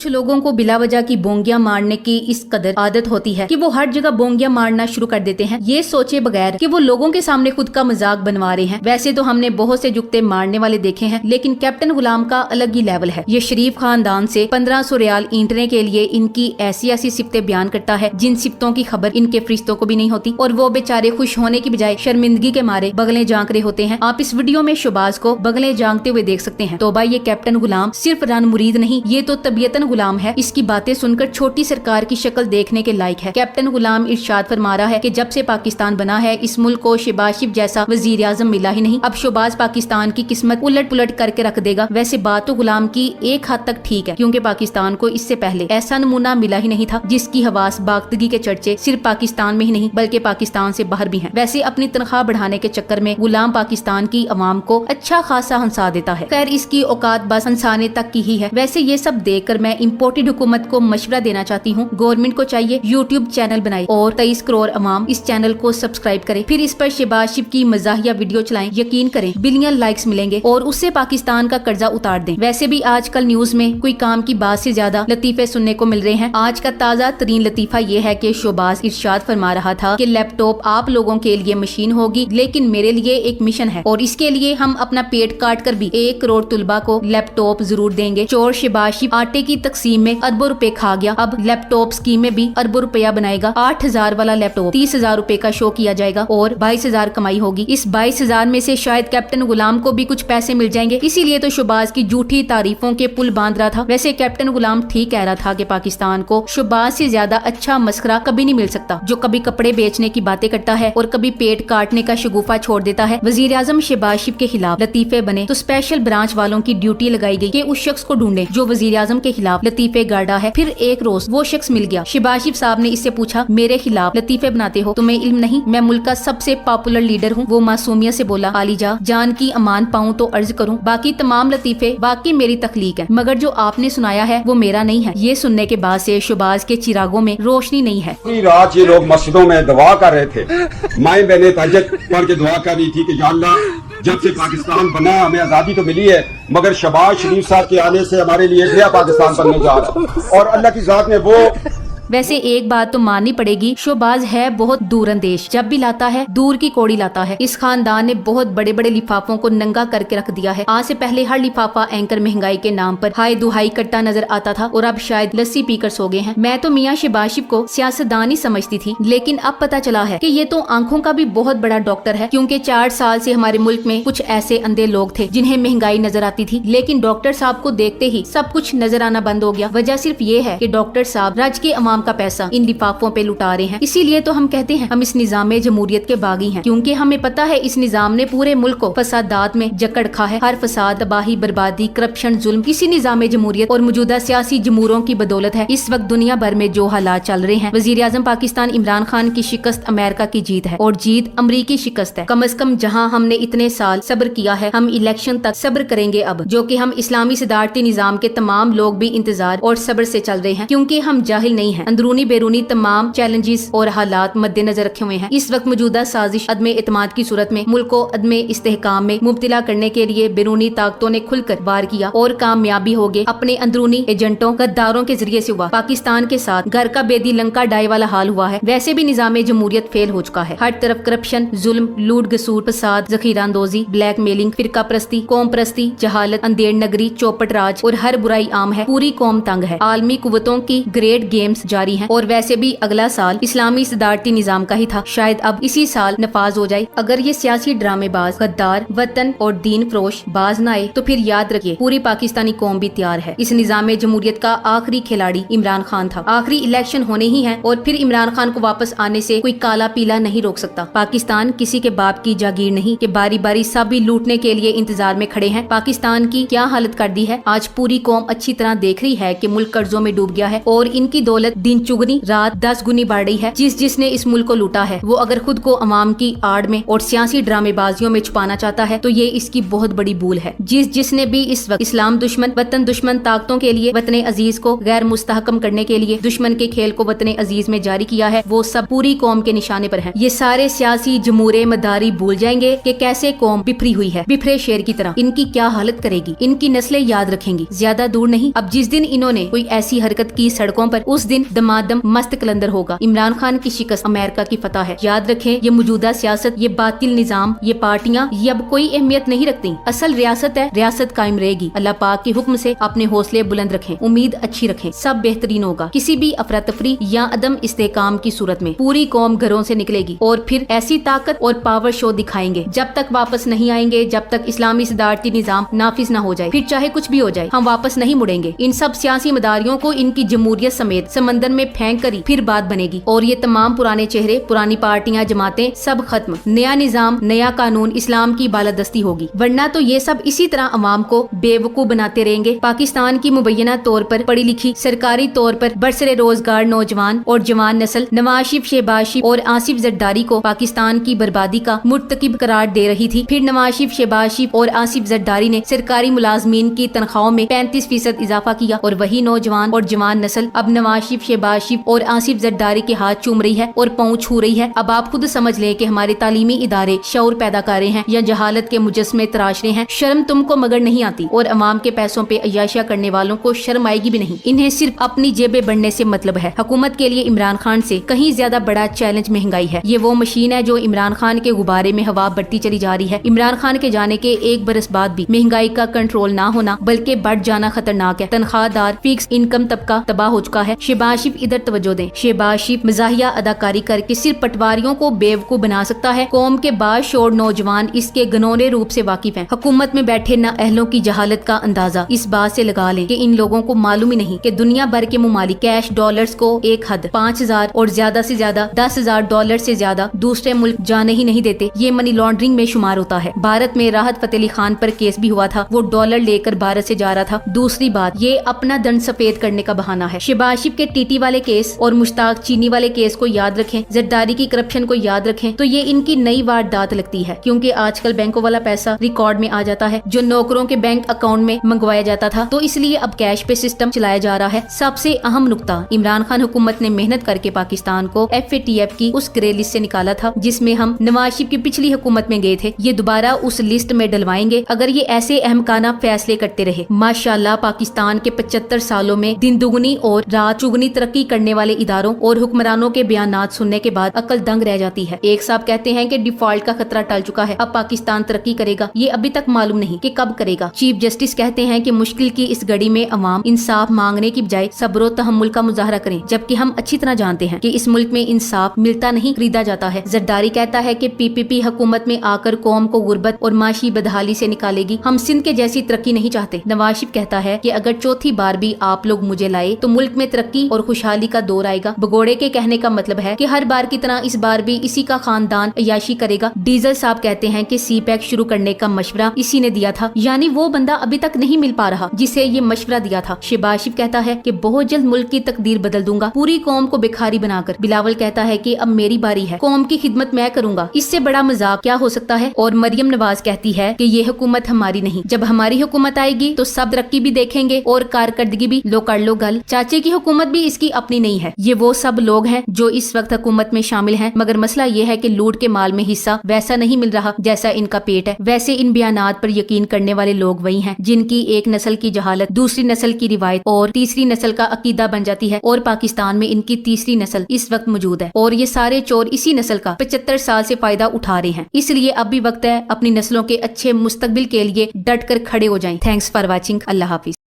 कुछ लोगों को बिला वजह की बोंगियां मारने की इस कदर आदत होती है कि वो हर जगह बोंगियां मारना शुरू कर देते हैं, ये सोचे बगैर कि वो लोगों के सामने खुद का मजाक बनवा रहे हैं। वैसे तो हमने बहुत से जुगते मारने वाले देखे हैं, लेकिन कैप्टन गुलाम का अलग ही लेवल है। ये शरीफ खानदान से 1500 रियाल ईंटने के लिए इनकी ऐसी ऐसी सिफ्तें बयान करता है जिन सिफ्तों की खबर इनके फरिश्तों को भी नहीं होती, और वो बेचारे खुश होने की बजाय शर्मिंदगी के मारे बगलें झांक रहे होते हैं। आप इस वीडियो में शोबाज को बगलें झांकते हुए देख सकते हैं। तो भाई, ये कैप्टन गुलाम सिर्फ रन मुरीद नहीं, ये तो तबीयतन गुलाम है। इसकी बातें सुनकर छोटी सरकार की शक्ल देखने के लायक है। कैप्टन गुलाम इरशाद फरमा रहा है कि जब से पाकिस्तान बना है इस मुल्क को शहबाज शरीफ जैसा वजीर आजम मिला ही नहीं। अब शहबाज पाकिस्तान की किस्मत उलट पुलट करके रख देगा। वैसे बात तो गुलाम की एक हद तक ठीक है, क्योंकि पाकिस्तान को इससे पहले ऐसा नमूना मिला ही नहीं था जिसकी हवास बागदगी के चर्चे सिर्फ पाकिस्तान में ही नहीं बल्कि पाकिस्तान से बाहर भी हैं। वैसे अपनी तनख्वाह बढ़ाने के चक्कर में गुलाम पाकिस्तान की अवाम को अच्छा खासा हंसा देता है। खैर, इसकी औकात बस हंसाने तक की ही है। वैसे ये सब देखकर मैं इम्पोर्टेड हुकूमत को मशवरा देना चाहती हूँ। गवर्नमेंट को चाहिए यूट्यूब चैनल बनाए और 23 करोड़ अवाम इस चैनल को सब्सक्राइब करे, फिर इस पर शहबाज शरीफ की मजाहिया वीडियो चलाएं। यकीन करें बिलियन लाइक्स मिलेंगे और उससे पाकिस्तान का कर्जा उतार दें। वैसे भी आजकल न्यूज में कोई काम की बात से ज्यादा लतीफे सुनने को मिल रहे हैं। आज का ताजा तरीन लतीफा ये है कि शहबाज इरशाद फरमा रहा था कि लैपटॉप आप लोगों के लिए मशीन होगी, लेकिन मेरे लिए एक मिशन है और इसके लिए हम अपना पेट काट कर भी 1 करोड़ तुलबा को लैपटॉप जरूर देंगे। चोर शहबाज शरीफ आटे की तकसीम में अरबों रुपए खा गया, अब लैपटॉप स्कीम में भी अरबों रुपया बनाएगा। 8000 वाला लैपटॉप 30,000 रुपए का शो किया जाएगा और 22,000 कमाई होगी। इस 22,000 में से शायद कैप्टन गुलाम को भी कुछ पैसे मिल जाएंगे, इसीलिए तो शहबाज की झूठी तारीफों के पुल बांध रहा था। वैसे कैप्टन गुलाम ठीक कह रहा था कि पाकिस्तान को शहबाज से ज्यादा अच्छा मस्खरा कभी नहीं मिल सकता, जो कभी कपड़े बेचने की बातें करता है और कभी पेट काटने का शगुफा छोड़ देता है। वजीर आजम शहबाज शरीफ के खिलाफ लतीफे बने तो स्पेशल ब्रांच वालों की ड्यूटी लगाई गई कि उस शख्स को ढूंढे जो वजीर आजम के खिलाफ लतीफे गाड़ा है। फिर एक रोज वो शख्स मिल गया। शहबाज शरीफ साहब ने इससे पूछा, मेरे खिलाफ लतीफे बनाते हो, तुम्हें इल्म नहीं? मैं मुल्क का सबसे पॉपुलर लीडर हूँ। वो मासूमियत से बोला, आलीजा जान की अमान पाऊँ तो अर्ज करूँ, बाकी तमाम लतीफे वाकई मेरी तख्लीक है, मगर जो आपने सुनाया है वो मेरा नहीं है। ये सुनने के बाद से शहबाज के चिरागों में रोशनी नहीं है। पूरी रात ये लोग मस्जिदों में दुआ कर रहे थे, माएं बहनें तहज्जुद पढ़ के दुआ कर रही थी कि या अल्लाह जब से पाकिस्तान बना हमें आजादी तो मिली है, मगर शहबाज शरीफ साहब के आने से हमारे लिए नया पाकिस्तान बनने जा रहा है और अल्लाह की जात ने वो। वैसे एक बात तो माननी पड़ेगी, शहबाज है बहुत दूरंदेश, जब भी लाता है दूर की कौड़ी लाता है। इस खानदान ने बहुत बड़े बड़े लिफाफों को नंगा करके रख दिया है। आज से पहले हर लिफाफा एंकर महंगाई के नाम पर हाय दुहाई करता नजर आता था और अब शायद लस्सी पीकर सो गए हैं। मैं तो मियां शहबाज शरीफ को सियासतदान ही समझती थी, लेकिन अब पता चला है कि ये तो आंखों का भी बहुत बड़ा डॉक्टर है, क्योंकि 4 साल से हमारे मुल्क में कुछ ऐसे अंधे लोग थे जिन्हें महंगाई नजर आती थी, लेकिन डॉक्टर साहब को देखते ही सब कुछ नजर आना बंद हो गया। वजह सिर्फ ये है कि डॉक्टर साहब राज्य के अवाम का पैसा इन लिफाफों पे लुटा रहे हैं। इसीलिए तो हम कहते हैं हम इस निजाम जमहूरियत के बागी हैं, क्योंकि हमें पता है इस निजाम ने पूरे मुल्क को फसादात में जकड़ रखा है। हर फसाद, तबाही, बर्बादी, करप्शन, जुल्म इसी निजाम जमहूरियत और मौजूदा सियासी जमूरों की बदौलत है। इस वक्त दुनिया भर में जो हालात चल रहे हैं, वजीर आजम पाकिस्तान इमरान खान की शिकस्त अमेरिका की जीत है और जीत अमरीकी शिकस्त है। कम अज कम जहाँ हमने इतने साल सब्र किया है, हम इलेक्शन तक सब्र करेंगे अब, जो कि हम इस्लामी सदारती निजाम के तमाम लोग भी इंतजार और सब्र से चल रहे हैं, क्योंकि हम जाहिल नहीं है। अंदरूनी बैरूनी तमाम चैलेंजेस और हालात मद्देनजर रखे हुए हैं। इस वक्त मौजूदा साजिश अदमे एतमाद की सूरत में मुल्क को अदमे इस्तेहकाम में मुब्तला करने के लिए बैरूनी ताकतों ने खुलकर वार किया और कामयाबी हो गए। अपने अंदरूनी एजेंटों, गद्दारों के जरिए से हुआ। पाकिस्तान के साथ घर का बेदी लंका डाई वाला हाल हुआ है। वैसे भी निजाम जमहूरियत फेल हो चुका है। हर तरफ करप्शन, जुल्म, लूट गसूर, फसाद, जखीरा अंदोजी, ब्लैक मेलिंग, फिरका परस्ती, कौम परस्ती, जहालत, अंधेर नगरी, चौपट राज और हर बुराई आम है। पूरी कौम तंग है। आलमी कुव्वतों की ग्रेट गेम्स जारी है और वैसे भी अगला साल इस्लामी सदारती निजाम का ही था, शायद अब इसी साल नफाज हो जाए। अगर ये सियासी ड्रामेबाज, गद्दार, वतन और दीन फरोश बाज न आए तो फिर याद रखिए पूरी पाकिस्तानी कौम भी तैयार है। इस निजाम जमहूरियत का आखिरी खिलाड़ी इमरान खान था। आखिरी इलेक्शन होने ही है और फिर इमरान खान को वापस आने से कोई काला पीला नहीं रोक सकता। पाकिस्तान किसी के बाप की जागीर नहीं कि बारी बारी सब भी लूटने के लिए इंतजार में खड़े हैं। पाकिस्तान की क्या हालत कर दी है, आज पूरी कौम अच्छी तरह देख रही है कि मुल्क कर्जों में डूब गया है और इनकी दौलत दिन चुगनी रात 10 गुनी बढ़ रही है। जिसने इस मुल्क को लूटा है वो अगर खुद को अवाम की आड़ में और सियासी ड्रामेबाजियों में छुपाना चाहता है तो ये इसकी बहुत बड़ी भूल है। जिसने भी इस वक्त इस्लाम दुश्मन, वतन दुश्मन ताकतों के लिए वतन अजीज को गैर मुस्तहकम करने के लिए दुश्मन के खेल को वतन अजीज में जारी किया है, वो सब पूरी कौम के निशाने पर है। ये सारे सियासी जमूरे मदारी भूल जाएंगे कि कैसे कौम बिखरी हुई है, बिखरे शेर की तरह। इनकी क्या हालत करेगी, इनकी नस्लें याद रखेंगी। ज्यादा दूर नहीं, अब जिस दिन इन्होंने कोई ऐसी हरकत की सड़कों पर, उस दिन दमादम मस्त कलंदर होगा। इमरान खान की शिकस्त अमेरिका की फतह है। याद रखें, ये मौजूदा सियासत, ये बातिल निजाम, ये पार्टियां, ये अब कोई अहमियत नहीं रखती। असल रियासत है, रियासत कायम रहेगी। अल्लाह पाक के हुक्म से अपने हौसले बुलंद रखें, उम्मीद अच्छी रखें, सब बेहतरीन होगा। किसी भी अफरा तफरी या अदम इस्तेकाम की सूरत में पूरी कौम घरों से निकलेगी और फिर ऐसी ताकत और पावर शो दिखाएंगे। जब तक वापस नहीं आएंगे, जब तक इस्लामी सदारती निजाम नाफिज न हो जाए, फिर चाहे कुछ भी हो जाए, हम वापस नहीं मुड़ेंगे। इन सब सियासी मदारियों को इनकी जमहूरियत समेत समंदर में फेंक कर फिर बात बनेगी और ये तमाम पुराने चेहरे, पुरानी पार्टियां, जमातें सब खत्म। नया निजाम, नया कानून, इस्लाम की बालादस्ती होगी। वरना तो ये सब इसी तरह अवाम को बेवकूफ बनाते रहेंगे। पाकिस्तान की मुबैना तौर पर पढ़ी लिखी, सरकारी तौर पर बरसरे रोजगार नौजवान और जवान नस्ल नवाज शरीफ, शहबाज शरीफ और आसिफ जरदारी को पाकिस्तान की बर्बादी का मुर्तकिब करार दे रही थी। फिर नवाज शरीफ, शहबाज शरीफ और आसिफ जरदारी ने सरकारी मुलाजमीन की तनख्वाहों में 35% इजाफा किया और वही नौजवान और जवान नस्ल अब नवाज शरीफ, शहबाज शरीफ और आसिफ जरदारी के हाथ चूम रही है और पांव छू रही है। अब आप खुद समझ लें कि हमारे तालीमी इदारे शऊर पैदा कर रहे हैं या जहालत के मुजस्मे तराश रहे हैं। शर्म तुमको मगर नहीं आती और अवाम के पैसों पे अय्याशिया करने वालों को शर्म आएगी भी नहीं। इन्हें सिर्फ अपनी जेबें बढ़ने से मतलब है। हुकूमत के लिए इमरान खान से कहीं ज्यादा बड़ा चैलेंज महंगाई है। ये वो मशीन है जो इमरान खान के गुब्बारे में हवा बढ़ती चली जा रही है। इमरान खान के जाने के 1 बरस बाद भी महंगाई का कंट्रोल ना होना बल्कि बढ़ जाना खतरनाक है। तनख्वाहदार फिक्स इनकम तबका तबाह हो चुका है। शहबाज शरीफ इधर तवज्जो दें। शहबाज शरीफ मज़ाहिया अदाकारी करके सिर्फ पटवारियों को बेवकूफ बना सकता है। कौम के बाशोर नौजवान इसके घनौने रूप से वाकिफ हैं। हुकूमत में बैठे ना अहलों की जहालत का अंदाजा इस बात से लगा लें कि इन लोगों को मालूम ही नहीं कि दुनिया भर के मुमालिक कैश डॉलर्स को एक हद 5,000 और ज्यादा से ज्यादा 10,000 डॉलर से ज्यादा दूसरे मुल्क जाने ही नहीं देते। ये मनी लॉन्ड्रिंग में शुमार होता है। भारत में राहत फतेह अली खान पर केस भी हुआ था, वो डॉलर लेकर भारत से जा रहा था। दूसरी बात, ये अपना दंड सफेद करने का बहाना है। शहबाज शरीफ के टीटी वाले केस और मुश्ताक चीनी वाले केस को याद रखें, जरदारी की करप्शन को याद रखें, तो ये इनकी नई वारदात लगती है। क्योंकि आजकल बैंकों वाला पैसा रिकॉर्ड में आ जाता है जो नौकरों के बैंक अकाउंट में मंगवाया जाता था, तो इसलिए अब कैश पे सिस्टम चलाया जा रहा है। सबसे अहम नुकता, इमरान खान हुकूमत ने मेहनत करके पाकिस्तान को FATF की उस ग्रे लिस्ट से निकाला था जिसमें हम नवाज शरीफ की पिछली हुकूमत में गए थे। ये दोबारा उस लिस्ट में डलवाएंगे अगर ये ऐसे अहमकाना फैसले करते रहे। माशाल्लाह पाकिस्तान के 75 सालों में दिन दुगनी और रात चुगनी तरक्की करने वाले इदारों और हुक्मरानों के बयानात सुनने के बाद अकल दंग रह जाती है। एक साहब कहते हैं कि डिफॉल्ट का खतरा टल चुका है, अब पाकिस्तान तरक्की करेगा। ये अभी तक मालूम नहीं कि कब करेगा। चीफ जस्टिस कहते हैं कि मुश्किल की इस घड़ी में अवाम इंसाफ मांगने की बजाय सब्र और तहम्मुल का मुजाहरा करें, जबकि हम अच्छी तरह जानते हैं कि इस मुल्क में इंसाफ मिलता नहीं, खरीदा जाता है। जरदारी कहता है कि PPP हुकूमत में आकर कौम को गुर्बत और माशी बदहाली से निकालेगी। हम सिंध के जैसी तरक्की नहीं चाहते। नवाज शरीफ कहता है कि अगर चौथी बार भी आप लोग मुझे लाए तो मुल्क में तरक्की और खुशहाली का दौर आएगा। भगोड़े के कहने का मतलब है कि हर बार की तरह इस बार भी इसी का खानदान अय्याशी करेगा। डीजल साहब कहते हैं कि CPEC शुरू करने का मशवरा इसी ने दिया था, यानी वो बंदा अभी तक नहीं मिल पा रहा जिसे ये मशवरा दिया था। शहबाज शरीफ कहता है कि बहुत जल्द मुल्क की तकदीर बदल दूंगा, पूरी कौम को भिखारी बनाकर। बिलावल कहता है कि अब मेरी बारी है, कौम की खिदमत मैं करूंगा। इससे बड़ा मजाक क्या हो सकता है। और मरियम नवाज कहती है कि ये हुकूमत हमारी नहीं, जब हमारी हुकूमत आएगी तो सब तरक्की भी देखेंगे और कारकर्दगी भी। लो कर लो गल, चाचे की हुकूमत भी इसकी अपनी नहीं है। ये वो सब लोग हैं जो इस वक्त हुकूमत में शामिल हैं, मगर मसला ये है कि लूट के माल में हिस्सा वैसा नहीं मिल रहा जैसा इनका पेट है। वैसे इन बयानात पर यकीन करने वाले लोग वही हैं जिनकी एक नस्ल की जहालत दूसरी नस्ल की रिवायत और तीसरी नस्ल का अकीदा बन जाती है। और पाकिस्तान में इनकी तीसरी नस्ल इस वक्त मौजूद है और ये सारे चोर इसी नस्ल का 75 साल से फायदा उठा रहे हैं। इसलिए अब भी वक्त है अपनी नस्लों के अच्छे मुस्तकबिल के लिए डट कर खड़े हो जाएं। Thanks for watching. Allah Hafiz.